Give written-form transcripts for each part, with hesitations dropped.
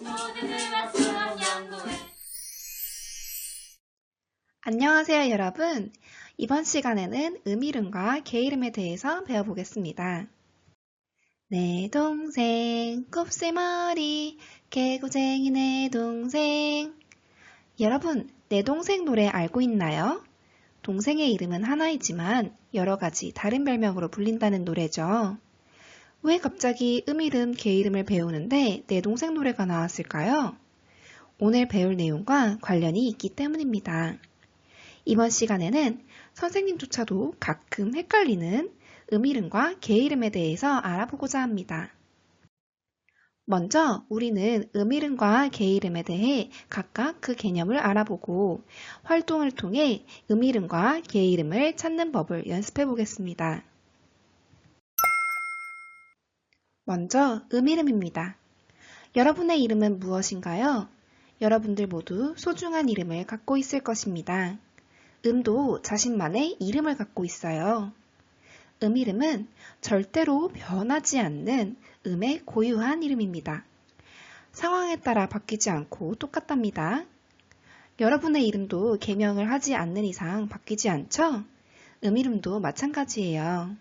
모두들과 수학 연구회. 안녕하세요, 여러분. 이번 시간에는 음이름과 게이름에 대해서 배워보겠습니다. 내 동생 곱슬머리 개구쟁이 내 동생. 여러분, 내 동생 노래 알고 있나요? 동생의 이름은 하나이지만 여러 가지 다른 별명으로 불린다는 노래죠. 왜 갑자기 음이름, 게이름을 배우는데 내 동생 노래가 나왔을까요? 오늘 배울 내용과 관련이 있기 때문입니다. 이번 시간에는 선생님조차도 가끔 헷갈리는 음이름과 게이름에 대해서 알아보고자 합니다. 먼저 우리는 음이름과 게이름에 대해 각각 그 개념을 알아보고 활동을 통해 음이름과 게이름을 찾는 법을 연습해 보겠습니다. 먼저 음이름입니다. 여러분의 이름은 무엇인가요? 여러분들 모두 소중한 이름을 갖고 있을 것입니다. 음도 자신만의 이름을 갖고 있어요. 음이름은 절대로 변하지 않는 음의 고유한 이름입니다. 상황에 따라 바뀌지 않고 똑같답니다. 여러분의 이름도 개명을 하지 않는 이상 바뀌지 않죠? 음이름도 마찬가지예요.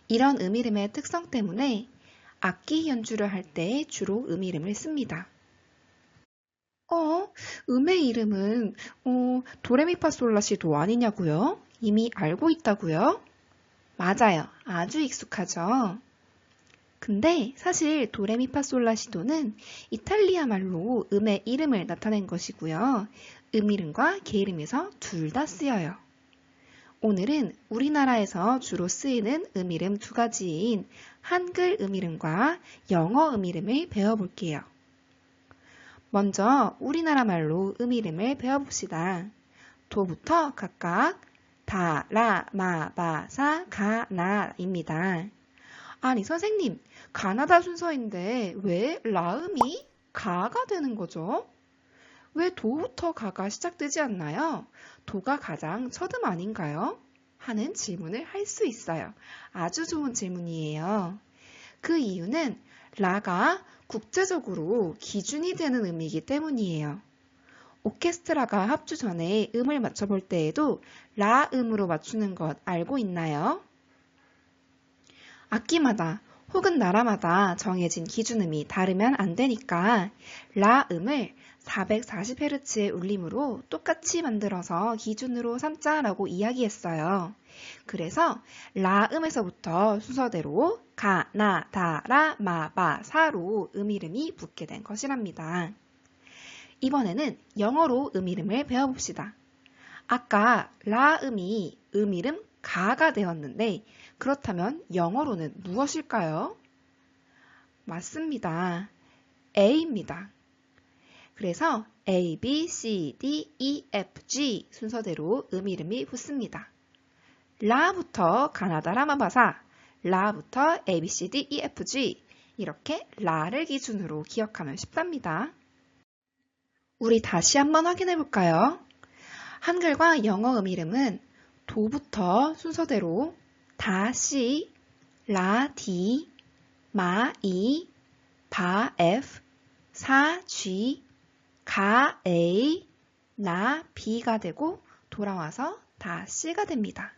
이런 음이름의 특성 때문에 악기 연주를 할 때 주로 음이름을 씁니다. 음의 이름은 도레미파솔라시도 아니냐고요? 이미 알고 있다고요? 맞아요. 아주 익숙하죠? 근데 사실 도레미파솔라시도는 이탈리아 말로 음의 이름을 나타낸 것이고요. 음이름과 게이름에서 둘 다 쓰여요. 오늘은 우리나라에서 주로 쓰이는 음이름 두 가지인 한글 음이름과 영어 음이름을 배워볼게요. 먼저 우리나라 말로 음이름을 배워봅시다. 도부터 각각 다, 라, 마, 바, 사, 가, 나입니다. 아니 선생님, 가나다 순서인데 왜 라음이 가가 되는 거죠? 왜 도부터 가가 시작되지 않나요? 도가 가장 첫음 아닌가요? 하는 질문을 할 수 있어요. 아주 좋은 질문이에요. 그 이유는 라가 국제적으로 기준이 되는 음이기 때문이에요. 오케스트라가 합주 전에 음을 맞춰볼 때에도 라 음으로 맞추는 것 알고 있나요? 악기마다 혹은 나라마다 정해진 기준음이 다르면 안 되니까 라 음을 440Hz의 울림으로 똑같이 만들어서 기준으로 삼자라고 이야기했어요. 그래서 라 음에서부터 순서대로 가, 나, 다, 라, 마, 바, 사로 음이름이 붙게 된 것이랍니다. 이번에는 영어로 음이름을 배워봅시다. 아까 라 음이 음이름 가가 되었는데 그렇다면 영어로는 무엇일까요? 맞습니다. A입니다. 그래서 A, B, C, D, E, F, G 순서대로 음이름이 붙습니다. 라부터 가나다 라마바사, 라부터 A, B, C, D, E, F, G 이렇게 라를 기준으로 기억하면 쉽답니다. 우리 다시 한번 확인해 볼까요? 한글과 영어 음이름은 도부터 순서대로 다 C, 라 D, 마 E, 바 F, 사 G, 가 A, 나 B가 되고 돌아와서 다 C가 됩니다.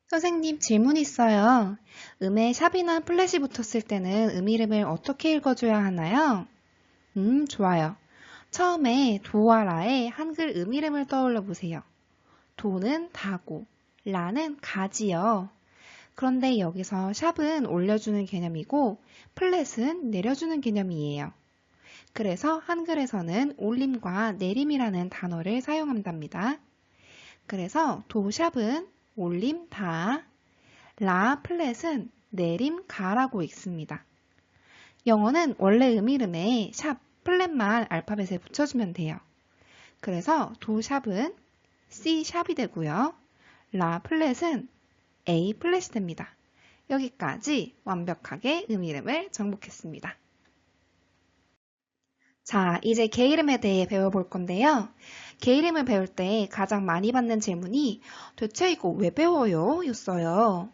선생님 질문 있어요. 음에 샵이나 플랫이 붙었을 때는 음이름을 어떻게 읽어줘야 하나요? 좋아요. 처음에 도와 라의 한글 음이름을 떠올려 보세요. 도는 다고, 라는 가지요. 그런데 여기서 샵은 올려주는 개념이고 플랫은 내려주는 개념이에요. 그래서 한글에서는 올림과 내림이라는 단어를 사용한답니다. 그래서 도샵은 올림 다, 라 플랫은 내림 가라고 읽습니다. 영어는 원래 음이름에 샵, 플랫만 알파벳에 붙여주면 돼요. 그래서 도샵은 C 샵이 되고요. 라 플랫은 A 플랫이 됩니다. 여기까지 완벽하게 음이름을 정복했습니다. 자, 이제 게이름에 대해 배워볼 건데요. 게이름을 배울 때 가장 많이 받는 질문이 대체 이거 왜 배워요? 였어요.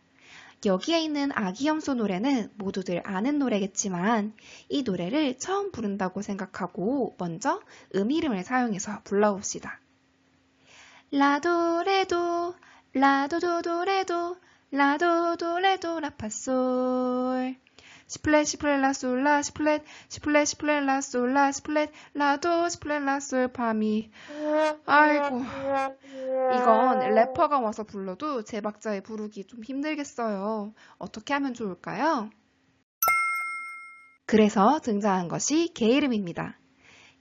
여기에 있는 아기염소 노래는 모두들 아는 노래겠지만 이 노래를 처음 부른다고 생각하고 먼저 이름을 사용해서 불러봅시다. 라도레도 라도도도레도 라도도레도 라파솔 시플렛 시플렛 라솔라 시플렛 시플렛 시플렛 라솔라 시플렛 라도 시플렛 라솔 파미. 아이고, 이건 래퍼가 와서 불러도 제 박자에 부르기 좀 힘들겠어요. 어떻게 하면 좋을까요? 그래서 등장한 것이 게이름입니다.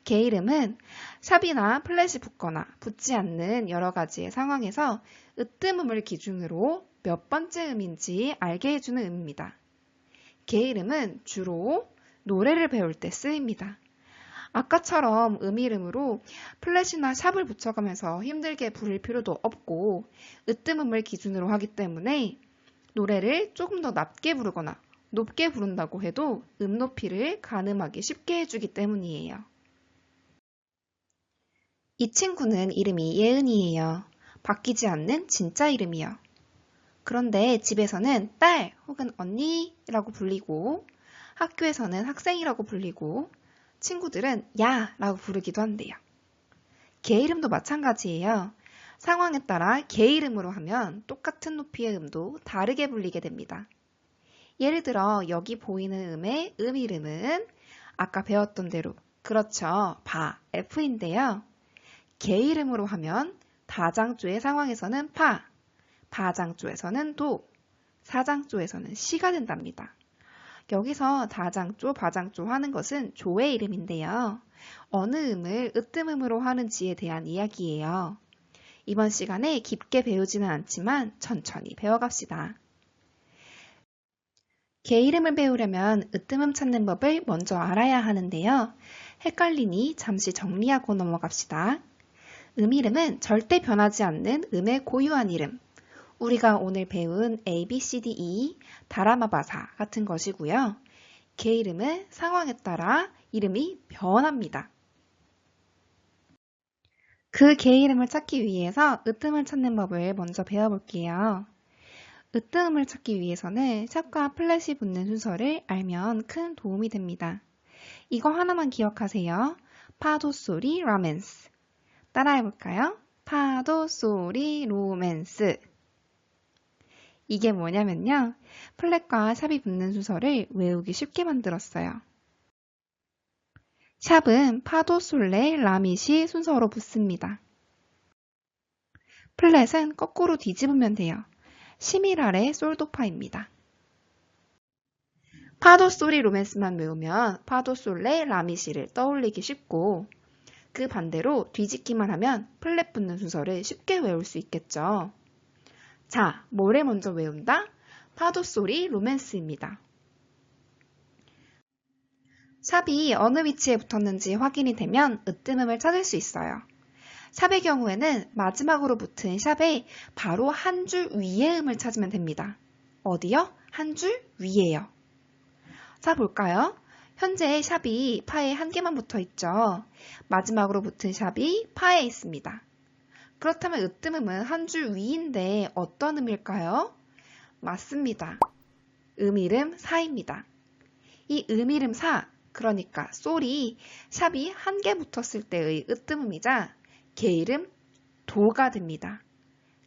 게이름은 샵이나 플랫이 붙거나 붙지 않는 여러 가지의 상황에서 으뜸음을 기준으로 몇 번째 음인지 알게 해주는 음입니다. 게이름은 주로 노래를 배울 때 쓰입니다. 아까처럼 이름으로 플랫이나 샵을 붙여가면서 힘들게 부를 필요도 없고 으뜸음을 기준으로 하기 때문에 노래를 조금 더 낮게 부르거나 높게 부른다고 해도 음 높이를 가늠하기 쉽게 해주기 때문이에요. 이 친구는 이름이 예은이에요. 바뀌지 않는 진짜 이름이요. 그런데 집에서는 딸 혹은 언니라고 불리고 학교에서는 학생이라고 불리고 친구들은 야 라고 부르기도 한대요. 개 이름도 마찬가지예요. 상황에 따라 개 이름으로 하면 똑같은 높이의 음도 다르게 불리게 됩니다. 예를 들어 여기 보이는 음의 이름은 아까 배웠던 대로 그렇죠. 바, F인데요. 개 이름으로 하면 다장조의 상황에서는 파, 바장조에서는 도, 사장조에서는 시가 된답니다. 여기서 다장조, 바장조 하는 것은 조의 이름인데요. 어느 음을 으뜸음으로 하는지에 대한 이야기예요. 이번 시간에 깊게 배우지는 않지만 천천히 배워갑시다. 개 이름을 배우려면 으뜸음 찾는 법을 먼저 알아야 하는데요. 헷갈리니 잠시 정리하고 넘어갑시다. 이름은 절대 변하지 않는 음의 고유한 이름. 우리가 오늘 배운 A, B, C, D, E, 다라마바사 같은 것이고요. 개 이름은 상황에 따라 이름이 변합니다. 그 개 이름을 찾기 위해서 으뜸을 찾는 법을 먼저 배워볼게요. 으뜸을 찾기 위해서는 샵과 플랫이 붙는 순서를 알면 큰 도움이 됩니다. 이거 하나만 기억하세요. 파도 소리 로맨스. 따라해볼까요? 파도 소리 로맨스. 이게 뭐냐면요. 플랫과 샵이 붙는 순서를 외우기 쉽게 만들었어요. 샵은 파도, 솔레, 라밋이 순서로 붙습니다. 플랫은 거꾸로 뒤집으면 돼요. 시미라레, 솔도파입니다. 파도, 소리, 로맨스만 외우면 파도, 솔레, 라미시를 떠올리기 쉽고 그 반대로 뒤집기만 하면 플랫 붙는 순서를 쉽게 외울 수 있겠죠. 자, 뭐를 먼저 외운다? 파도, 소리, 로맨스입니다. 샵이 어느 위치에 붙었는지 확인이 되면 으뜸음을 찾을 수 있어요. 샵의 경우에는 마지막으로 붙은 샵에 바로 한 줄 위의 음을 찾으면 됩니다. 어디요? 한 줄 위에요. 자, 볼까요? 현재 샵이 파에 한 개만 붙어 있죠. 마지막으로 붙은 샵이 파에 있습니다. 그렇다면 으뜸음은 한 줄 위인데 어떤 음일까요? 맞습니다. 음이름 사입니다. 이 음이름 사, 그러니까 솔이 샵이 한 개 붙었을 때의 으뜸음이자 개이름 도가 됩니다.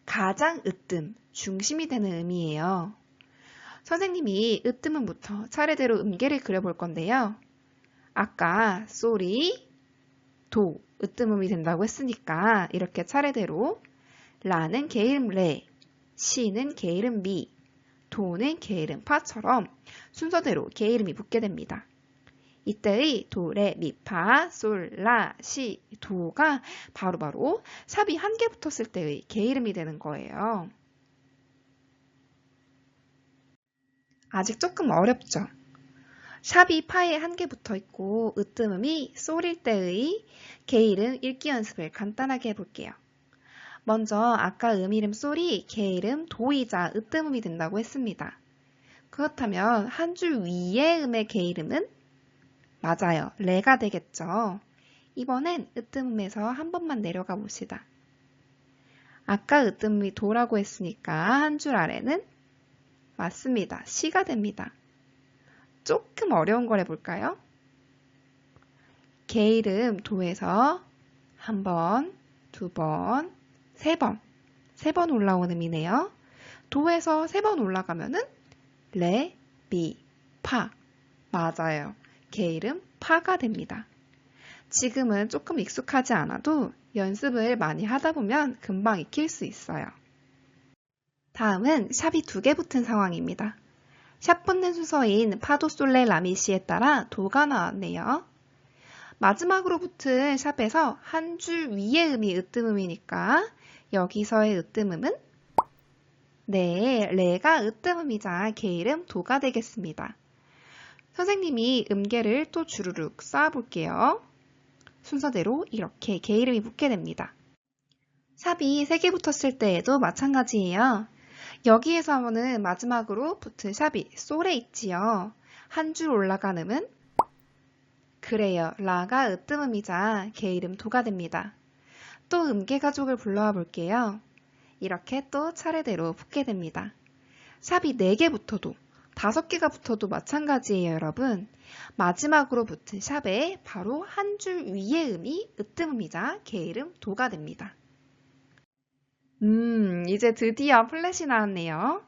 가장 으뜸, 중심이 되는 음이에요. 선생님이 으뜸음부터 차례대로 음계를 그려볼 건데요. 아까 솔이 도, 으뜸음이 된다고 했으니까 이렇게 차례대로 라는 개이름 레, 시는 개이름 미, 도는 개이름 파처럼 순서대로 개이름이 붙게 됩니다. 이때의 도, 레, 미, 파, 솔, 라, 시, 도가 바로바로 샵이 한 개 붙었을 때의 개이름이 되는 거예요. 아직 조금 어렵죠? 샵이 파에 한 개 붙어 있고 으뜸음이 솔일 때의 개이름 읽기 연습을 간단하게 해볼게요. 먼저 아까 음이름 솔이 개이름 도이자 으뜸음이 된다고 했습니다. 그렇다면 한 줄 위의 음의 개이름은 맞아요. 레가 되겠죠. 이번엔 으뜸음에서 한 번만 내려가 봅시다. 아까 으뜸음이 도라고 했으니까 한 줄 아래는 맞습니다. 시가 됩니다. 조금 어려운 걸 해볼까요? 개 이름 도에서 한 번, 두 번, 세 번. 세 번 올라온 음이네요. 도에서 세 번 올라가면은 레, 미, 파. 맞아요. 개 이름 파가 됩니다. 지금은 조금 익숙하지 않아도 연습을 많이 하다 보면 금방 익힐 수 있어요. 다음은 샵이 2개 붙은 상황입니다. 샵 붙는 순서인 파도, 솔레, 라미시에 따라 도가 나왔네요. 마지막으로 붙은 샵에서 한 줄 위의 음이 으뜸음이니까 여기서의 으뜸음은 네, 레가 으뜸음이자 개 이름 도가 되겠습니다. 선생님이 음계를 또 주르륵 쌓아볼게요. 순서대로 이렇게 개 이름이 붙게 됩니다. 샵이 3개 붙었을 때에도 마찬가지예요. 여기에서는 마지막으로 붙은 샵이 솔에 있지요. 한 줄 올라간 음은 그래요. 라가 으뜸음이자 개 이름 도가 됩니다. 또 음계 가족을 불러와 볼게요. 이렇게 또 차례대로 붙게 됩니다. 샵이 4개 붙어도 5개가 붙어도 마찬가지예요, 여러분. 마지막으로 붙은 샵에 바로 한 줄 위의 음이 으뜸음이자 개 이름 도가 됩니다. 이제 드디어 플랫이 나왔네요.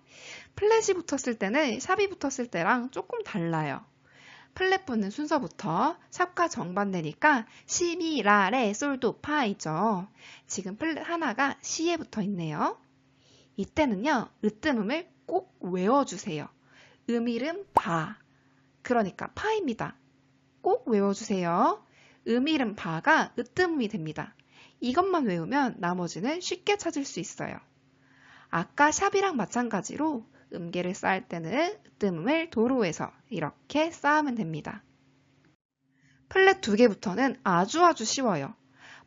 플랫이 붙었을 때는 샵이 붙었을 때랑 조금 달라요. 플랫 붙는 순서부터 샵과 정반대니까 시, 미, 라, 레, 솔, 도, 파이죠. 지금 플랫 하나가 시에 붙어 있네요. 이때는요, 으뜸음을 꼭 외워주세요. 음이름 바, 그러니까 파입니다. 꼭 외워주세요. 음이름 바가 으뜸음이 됩니다. 이것만 외우면 나머지는 쉽게 찾을 수 있어요. 아까 샵이랑 마찬가지로 음계를 쌓을 때는 으뜸음을 도로에서 이렇게 쌓으면 됩니다. 플랫 2개부터는 아주 쉬워요.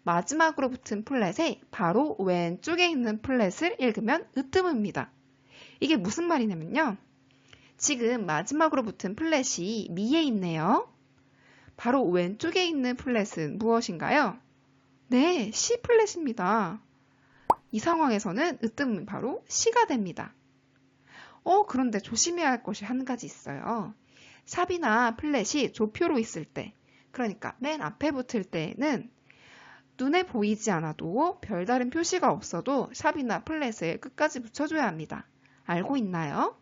마지막으로 붙은 플랫에 바로 왼쪽에 있는 플랫을 읽으면 으뜸음입니다. 이게 무슨 말이냐면요. 지금 마지막으로 붙은 플랫이 미에 있네요. 바로 왼쪽에 있는 플랫은 무엇인가요? 네, 시 플랫입니다. 이 상황에서는 으뜸음이 바로 시가 됩니다. 그런데 조심해야 할 것이 한 가지 있어요. 샵이나 플랫이 조표로 있을 때, 그러니까 맨 앞에 붙을 때에는 눈에 보이지 않아도 별다른 표시가 없어도 샵이나 플랫을 끝까지 붙여줘야 합니다. 알고 있나요?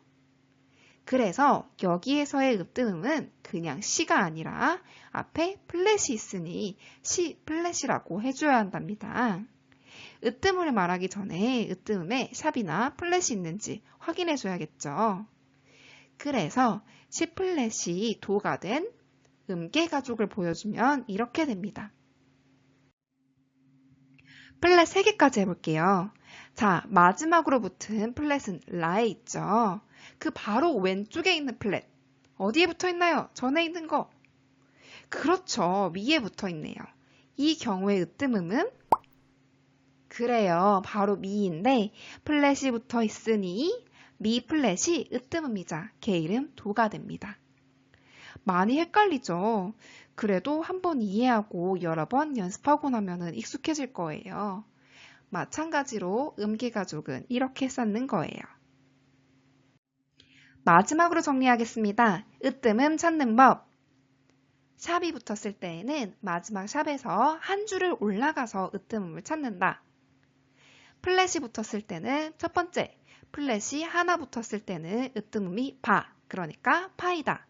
그래서 여기에서의 으뜸음은 그냥 시가 아니라 앞에 플랫이 있으니 시 플랫이라고 해줘야 한답니다. 으뜸을 말하기 전에 으뜸음에 샵이나 플랫이 있는지 확인해 줘야겠죠. 그래서 시 플랫이 도가 된 음계 가족을 보여주면 이렇게 됩니다. 플랫 3개까지 해볼게요. 자, 마지막으로 붙은 플랫은 라에 있죠. 그 바로 왼쪽에 있는 플랫. 어디에 붙어 있나요? 전에 있는 거. 그렇죠. 위에 붙어 있네요. 이 경우의 으뜸음은 그래요. 바로 미인데 플랫이 붙어 있으니 미 플랫이 으뜸음이자 개 이름 도가 됩니다. 많이 헷갈리죠? 그래도 한번 이해하고 여러 번 연습하고 나면 익숙해질 거예요. 마찬가지로 음계 가족은 이렇게 쌓는 거예요. 마지막으로 정리하겠습니다. 으뜸음 찾는 법. 샵이 붙었을 때에는 마지막 샵에서 한 줄을 올라가서 으뜸음을 찾는다. 플랫이 붙었을 때는 첫 번째, 플랫이 하나 붙었을 때는 으뜸음이 바, 그러니까 파이다.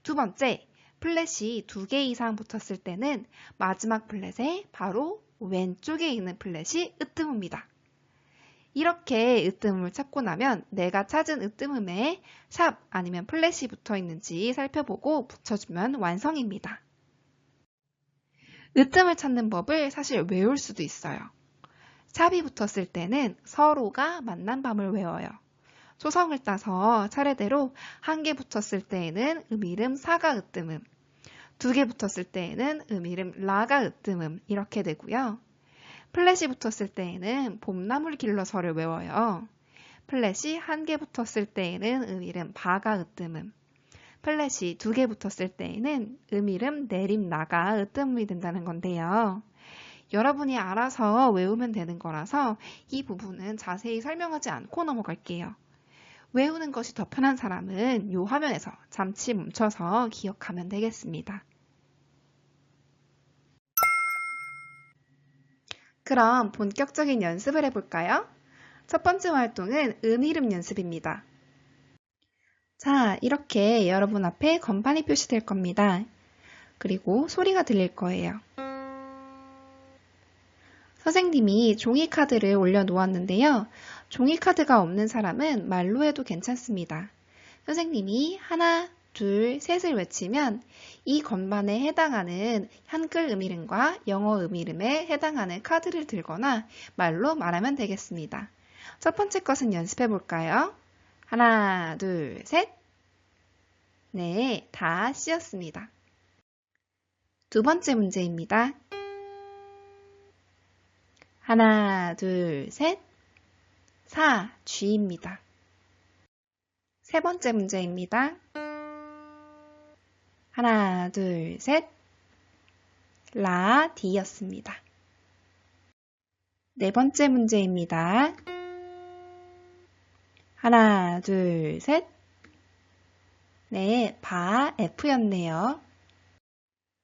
두 번째, 플랫이 2개 이상 붙었을 때는 마지막 플랫에 바로 왼쪽에 있는 플랫이 으뜸음이다. 이렇게 으뜸음을 찾고 나면 내가 찾은 으뜸음에 샵 아니면 플랫이 붙어 있는지 살펴보고 붙여주면 완성입니다. 으뜸을 찾는 법을 사실 외울 수도 있어요. 샵이 붙었을 때는 서로가 만난 밤을 외워요. 초성을 따서 차례대로 1개 붙었을 때에는 음이름 사가 으뜸음, 2개 붙었을 때에는 음이름 라가 으뜸음 이렇게 되고요. 플랫이 붙었을 때에는 봄나물 길러서를 외워요. 플랫이 1개 붙었을 때에는 음이름 바가 으뜸음, 플랫이 2개 붙었을 때에는 음이름 내림 나가 으뜸음이 된다는 건데요. 여러분이 알아서 외우면 되는 거라서 이 부분은 자세히 설명하지 않고 넘어갈게요. 외우는 것이 더 편한 사람은 이 화면에서 잠시 멈춰서 기억하면 되겠습니다. 그럼 본격적인 연습을 해볼까요? 첫 번째 활동은 이름 연습입니다. 자, 이렇게 여러분 앞에 건반이 표시될 겁니다. 그리고 소리가 들릴 거예요. 선생님이 종이카드를 올려놓았는데요. 종이카드가 없는 사람은 말로 해도 괜찮습니다. 선생님이 하나, 둘, 셋을 외치면 이 건반에 해당하는 한글 음이름과 영어 음이름에 해당하는 카드를 들거나 말로 말하면 되겠습니다. 첫 번째 것은 연습해 볼까요? 하나, 둘, 셋. 네, 다 씌었습니다. 두 번째 문제입니다. 하나, 둘, 셋. 사, 쥐입니다. 세 번째 문제입니다. 하나, 둘, 셋. 라, 디였습니다. 네 번째 문제입니다. 하나, 둘, 셋. 네, 바, F였네요.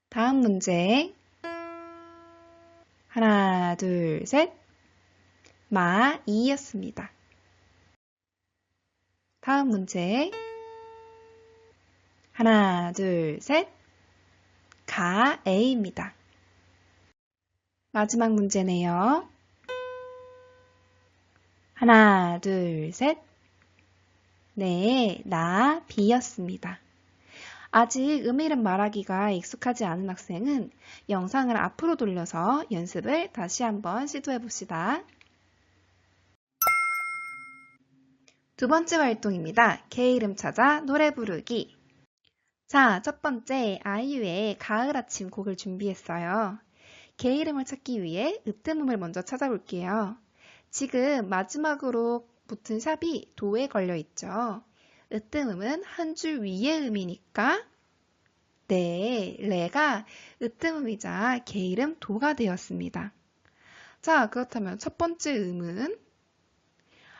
다음 문제. 하나, 둘, 셋. 마, E였습니다. 다음 문제. 하나, 둘, 셋. 가, A입니다. 마지막 문제네요. 하나, 둘, 셋. 네, 나, B였습니다. 아직 음이름 말하기가 익숙하지 않은 학생은 영상을 앞으로 돌려서 연습을 다시 한번 시도해 봅시다. 두 번째 활동입니다. 개 이름 찾아 노래 부르기. 자, 첫 번째 아이유의 가을 아침 곡을 준비했어요. 개 이름을 찾기 위해 으뜸음을 먼저 찾아볼게요. 지금 마지막으로 붙은 샵이 도에 걸려 있죠. 으뜸음은 한 줄 위의 음이니까 네, 레가 으뜸음이자 개 이름 도가 되었습니다. 자, 그렇다면 첫 번째 음은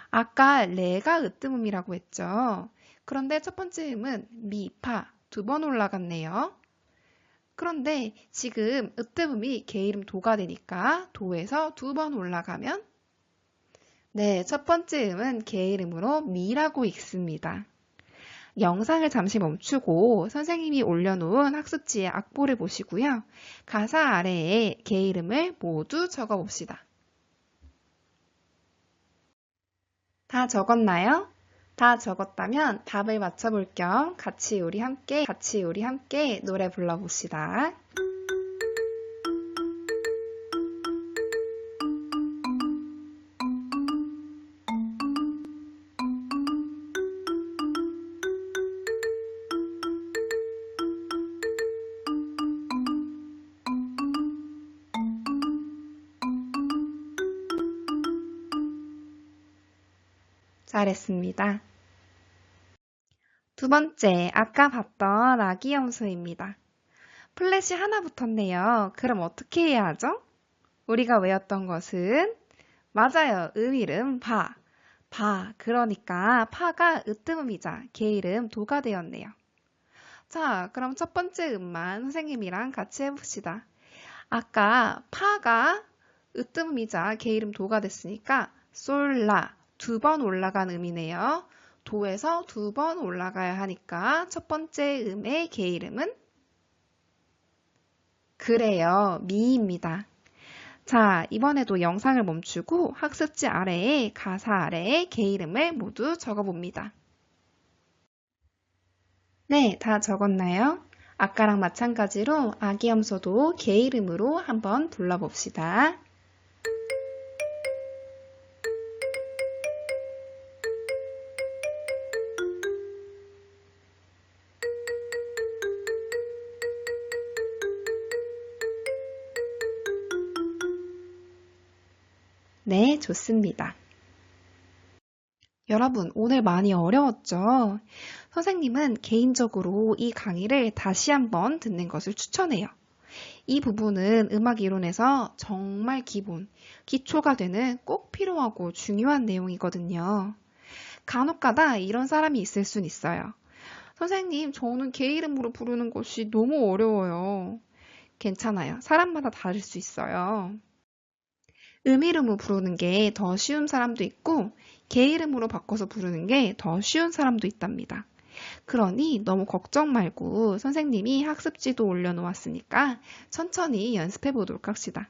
아까 레가 으뜸음이라고 했죠. 그런데 첫 번째 음은 미, 파 두 번 올라갔네요. 그런데 지금 으뜸음이 개 이름 도가 되니까 도에서 두 번 올라가면 네, 첫 번째 음은 개 이름으로 미라고 읽습니다. 영상을 잠시 멈추고 선생님이 올려놓은 학습지의 악보를 보시고요. 가사 아래에 개 이름을 모두 적어봅시다. 다 적었나요? 다 적었다면 답을 맞춰볼 겸 같이 우리 함께 노래 불러봅시다. 잘했습니다. 두 번째, 아까 봤던 아기 염소입니다. 플랫이 하나 붙었네요. 그럼 어떻게 해야 하죠? 우리가 외웠던 것은 맞아요. 음이름 바. 그러니까 파가 으뜸음이자 개 이름 도가 되었네요. 자, 그럼 첫 번째 음만 선생님이랑 같이 해봅시다. 아까 파가 으뜸음이자 개 이름 도가 됐으니까 솔라 두 번 올라간 음이네요. 도에서 두 번 올라가야 하니까 첫 번째 음의 개 이름은 그래요. 미입니다. 자, 이번에도 영상을 멈추고 학습지 아래에 가사 아래에 개 이름을 모두 적어봅니다. 네, 다 적었나요? 아까랑 마찬가지로 아기 염소도 개 이름으로 한번 불러봅시다. 네, 좋습니다. 여러분, 오늘 많이 어려웠죠? 선생님은 개인적으로 이 강의를 다시 한번 듣는 것을 추천해요. 이 부분은 음악 이론에서 정말 기초가 되는 꼭 필요하고 중요한 내용이거든요. 간혹가다 이런 사람이 있을 순 있어요. 선생님, 저는 개 이름으로 부르는 것이 너무 어려워요. 괜찮아요. 사람마다 다를 수 있어요. 이름으로 부르는 게 더 쉬운 사람도 있고, 개 이름으로 바꿔서 부르는 게 더 쉬운 사람도 있답니다. 그러니 너무 걱정 말고 선생님이 학습지도 올려놓았으니까 천천히 연습해 보도록 합시다.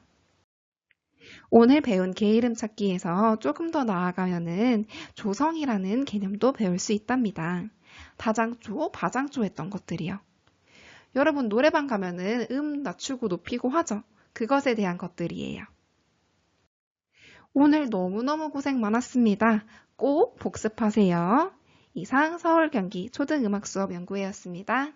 오늘 배운 개 이름 찾기에서 조금 더 나아가면은 조성이라는 개념도 배울 수 있답니다. 다장조, 바장조 했던 것들이요. 여러분 노래방 가면은 낮추고 높이고 하죠. 그것에 대한 것들이에요. 오늘 너무너무 고생 많았습니다. 꼭 복습하세요. 이상 서울 경기 초등음악 수업 연구회였습니다.